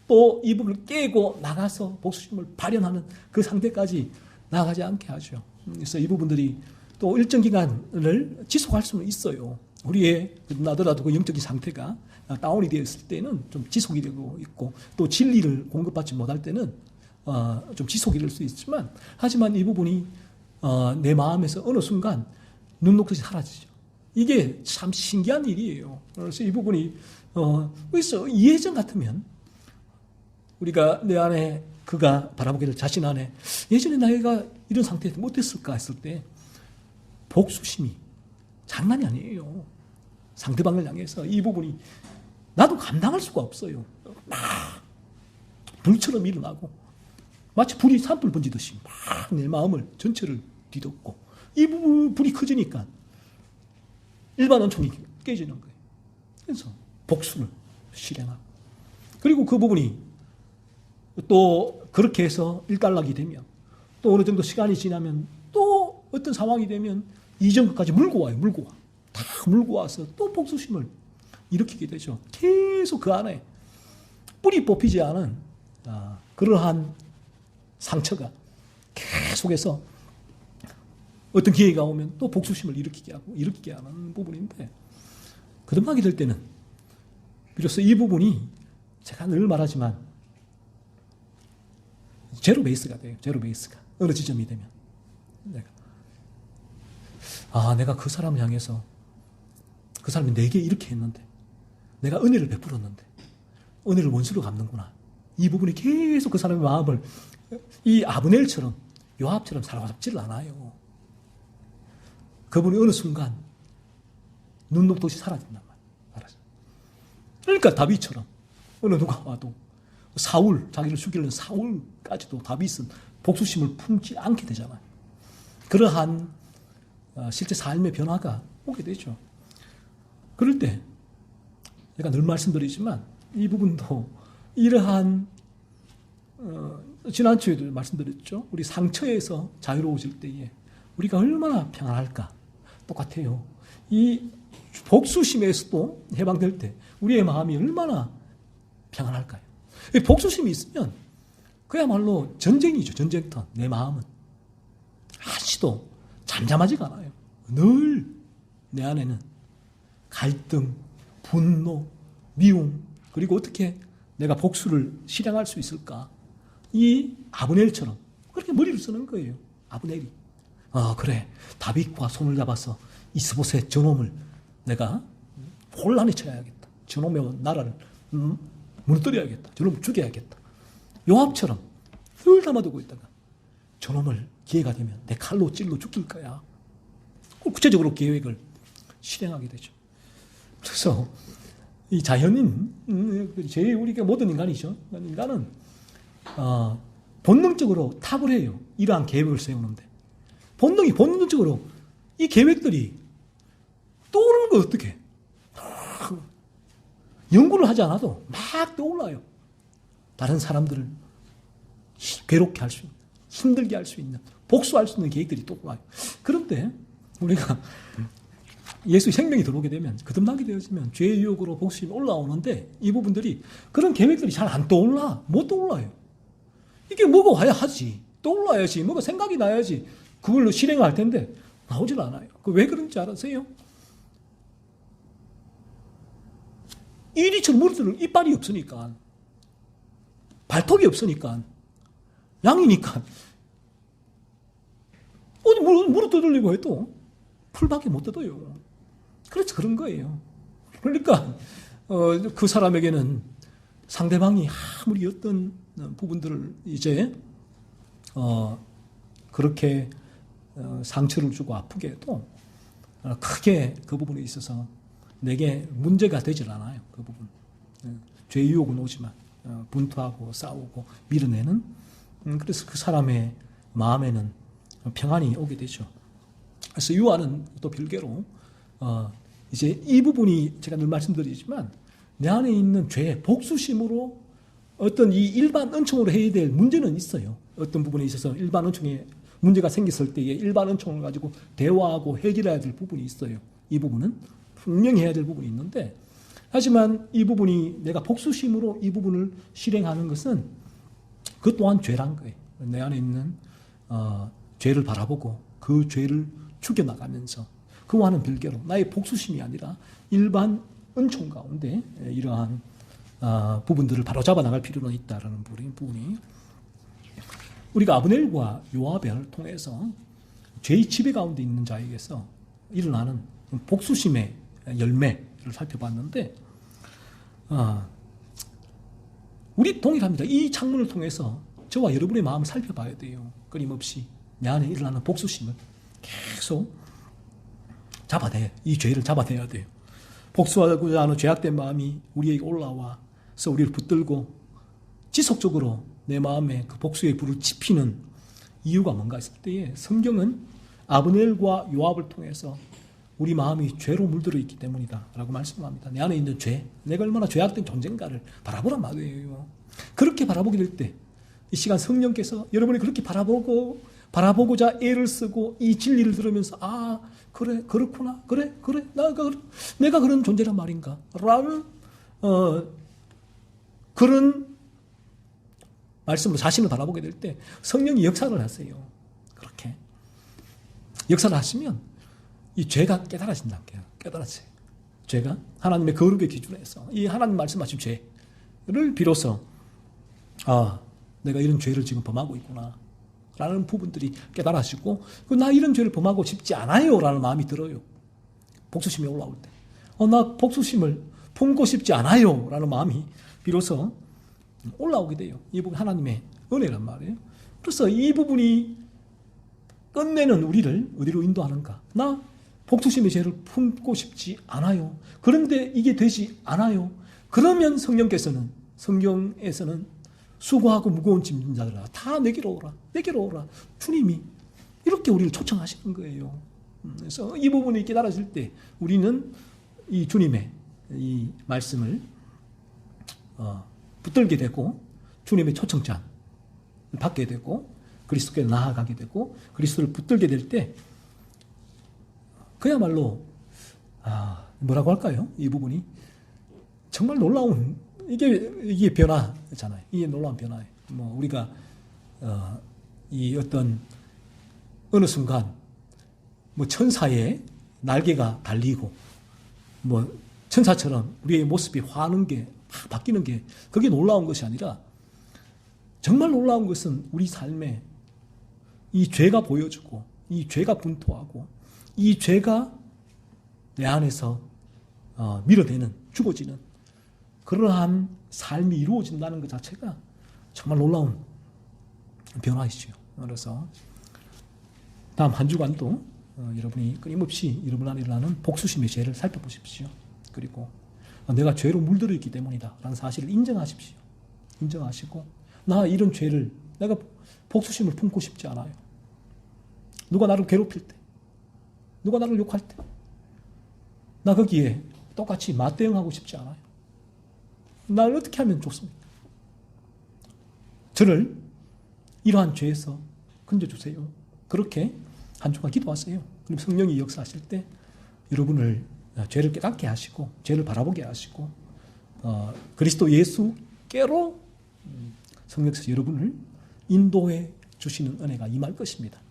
또 이 부분을 깨고 나가서 복수심을 발현하는 그 상태까지 나가지 않게 하죠. 그래서 이 부분들이 또 일정 기간을 지속할 수는 있어요. 우리의 나더라도 그 영적인 상태가 다운이 되었을 때는 좀 지속이 되고 있고 또 진리를 공급받지 못할 때는 좀 지속이 될 수 있지만, 하지만 이 부분이 내 마음에서 어느 순간 눈 녹듯이 사라지죠. 이게 참 신기한 일이에요. 그래서 이 부분이 그래서 예전 같으면 우리가 내 안에 그가 바라보게 될 자신 안에 예전에 내가 이런 상태에서 못했을까 했을 때 복수심이 장난이 아니에요. 상대방을 향해서 이 부분이 나도 감당할 수가 없어요. 막 불처럼 일어나고 마치 불이 산불 번지듯이 막 내 마음을 전체를 뒤덮고 이 부분 불이 커지니까 일반 원총이 깨지는 거예요. 그래서 복수를 실행하고, 그리고 그 부분이 또 그렇게 해서 일단락이 되면 또 어느 정도 시간이 지나면 또 어떤 상황이 되면 이전 것까지 물고 와요. 다 물고 와서 또 복수심을 일으키게 되죠. 계속 그 안에 뿌리 뽑히지 않은 그러한 상처가 계속해서 어떤 기회가 오면 또 복수심을 일으키게 하는 부분인데, 거듭나게 될 때는 비로소 이 부분이 제가 늘 말하지만 제로 베이스가 돼요. 제로 베이스가 어느 지점이 되면 내가 그 사람을 향해서 그 사람이 내게 이렇게 했는데 내가 은혜를 베풀었는데 은혜를 원수로 갚는구나. 이 부분이 계속 그 사람의 마음을 이 아브넬처럼 요압처럼 사로잡지를 않아요. 그분이 어느 순간 눈 녹듯이 사라진단 말이에요. 그러니까 다윗처럼 어느 누가 와도 자기를 죽이려는 사울까지도 다윗은 복수심을 품지 않게 되잖아요. 그러한 실제 삶의 변화가 오게 되죠. 그럴 때 제가 늘 말씀드리지만 이 부분도 이러한 지난주에도 말씀드렸죠. 우리 상처에서 자유로워질 때에 우리가 얼마나 평안할까. 똑같아요. 이 복수심에서도 해방될 때 우리의 마음이 얼마나 평안할까요? 이 복수심이 있으면 그야말로 전쟁이죠. 전쟁터. 내 마음은 한시도 잠잠하지가 않아요. 늘 내 안에는 갈등, 분노, 미움, 그리고 어떻게 내가 복수를 실행할 수 있을까? 이 아브넬처럼 그렇게 머리를 쓰는 거예요. 아브넬이. 그래. 다윗과 손을 잡아서 이스보셋 저놈을 내가 혼란에 쳐야겠다. 저놈의 나라를 무너뜨려야겠다. 저놈을 죽여야겠다. 요압처럼 늘 담아두고 있다가 저놈을 기회가 되면 내 칼로 찔러 죽일 거야. 구체적으로 계획을 실행하게 되죠. 그래서 이 자연인, 제일 우리가 모든 인간이죠. 인간은 본능적으로 탑을 해요. 이러한 계획을 세우는데 본능적으로 이 계획들이 떠오르는 거 어떻게? 연구를 하지 않아도 막 떠올라요. 다른 사람들을 괴롭게 할 수 있는, 힘들게 할 수 있는, 복수할 수 있는 계획들이 또 와요. 그런데 우리가 예수의 생명이 들어오게 되면, 거듭나게 되어지면 죄의 유혹으로 복수심이 올라오는데 이 부분들이, 그런 계획들이 잘 안 떠올라. 못 떠올라요. 이게 뭐가 와야 하지. 떠올라야지. 뭐가 생각이 나야지. 그걸로 실행할 텐데 나오질 않아요. 왜 그런지 알아세요? 이리처럼 물들을 이빨이 없으니까, 발톱이 없으니까, 양이니까 어디 물을 뜯으려고 해도 풀밖에 못 뜯어요. 그래서 그런 거예요. 그러니까 그 사람에게는 상대방이 아무리 어떤 부분들을 이제 그렇게 상처를 주고 아프게 해도 크게 그 부분에 있어서 내게 문제가 되질 않아요. 그 부분. 죄의 유혹은 오지만 분투하고 싸우고 밀어내는, 그래서 그 사람의 마음에는 평안이 오게 되죠. 그래서 유아는 또 별개로 이제 이 부분이 제가 늘 말씀드리지만, 내 안에 있는 죄, 복수심으로 어떤 이 일반 은총으로 해야 될 문제는 있어요. 어떤 부분에 있어서 일반 은총에 문제가 생겼을 때에 일반 은총을 가지고 대화하고 해결해야 될 부분이 있어요. 이 부분은 분명히 해야 될 부분이 있는데, 하지만 이 부분이 내가 복수심으로 이 부분을 실행하는 것은 그 또한 죄란 거예요. 내 안에 있는 죄를 바라보고 그 죄를 죽여나가면서, 그와는 별개로 나의 복수심이 아니라 일반 은총 가운데 이러한 부분들을 바로잡아 나갈 필요는 있다라는 부분이, 우리가 아브넬과 요압을 통해서 죄의 지배 가운데 있는 자에게서 일어나는 복수심의 열매를 살펴봤는데, 우리 동일합니다. 이 창문을 통해서 저와 여러분의 마음을 살펴봐야 돼요. 끊임없이 내 안에 일어나는 복수심을 계속 이 죄를 잡아내야 돼요. 복수하고자 하는 죄악된 마음이 우리에게 올라와서 우리를 붙들고 지속적으로 내 마음에 그 복수의 불을 지피는 이유가 뭔가 했을 때에, 성경은 아브넬과 요압을 통해서 우리 마음이 죄로 물들어 있기 때문이다 라고 말씀합니다. 내 안에 있는 죄, 내가 얼마나 죄악된 존재인가를 바라보란 말이에요. 그렇게 바라보게 될 때, 이 시간 성령께서 여러분이 그렇게 바라보고자 애를 쓰고 이 진리를 들으면서, 그래, 그렇구나, 그래, 내가 그런 존재란 말인가 라는 그런 말씀으로 자신을 바라보게 될 때 성령이 역사를 하세요. 그렇게 역사를 하시면 이 죄가 깨달아진다는 거예요. 깨달았어요. 죄가 하나님의 거룩의 기준에서 이 하나님 말씀하신 죄를 비로소 내가 이런 죄를 지금 범하고 있구나 라는 부분들이 깨달아지고, 나 이런 죄를 범하고 싶지 않아요 라는 마음이 들어요. 복수심이 올라올 때 나 복수심을 품고 싶지 않아요 라는 마음이 비로소 올라오게 돼요. 이 부분 하나님의 은혜란 말이에요. 그래서 이 부분이 끝내는 우리를 어디로 인도하는가? 나 복수심의 죄를 품고 싶지 않아요. 그런데 이게 되지 않아요. 그러면 성경에서는 수고하고 무거운 짐진 자들아 다 내게로 오라. 내게로 오라. 주님이 이렇게 우리를 초청하시는 거예요. 그래서 이 부분이 깨달아질 때 우리는 이 주님의 이 말씀을 붙들게 되고, 주님의 초청장을 받게 되고, 그리스도께 나아가게 되고, 그리스도를 붙들게 될 때 그야말로 뭐라고 할까요? 이 부분이 정말 놀라운, 이게 변화잖아요. 이게 놀라운 변화예요. 우리가 이 어떤 어느 순간 천사의 날개가 달리고 천사처럼 우리의 모습이 화하는 게 바뀌는 게, 그게 놀라운 것이 아니라, 정말 놀라운 것은 우리 삶에 이 죄가 보여주고 이 죄가 분투하고 이 죄가 내 안에서 밀어내는, 죽어지는 그러한 삶이 이루어진다는 것 자체가 정말 놀라운 변화이죠. 그래서 다음 한 주간도 여러분이 끊임없이 여러분 안에 일어나는 복수심의 죄를 살펴보십시오. 그리고 내가 죄로 물들어 있기 때문이다 라는 사실을 인정하십시오. 인정하시고, 나 이런 죄를, 내가 복수심을 품고 싶지 않아요. 누가 나를 괴롭힐 때, 누가 나를 욕할 때, 나 거기에 똑같이 맞대응하고 싶지 않아요. 나를 어떻게 하면 좋습니까? 저를 이러한 죄에서 건져주세요. 그렇게 한 주간 기도하세요. 그럼 성령이 역사하실 때 여러분을 죄를 깨닫게 하시고 죄를 바라보게 하시고 그리스도 예수께로 성령께서 여러분을 인도해 주시는 은혜가 임할 것입니다.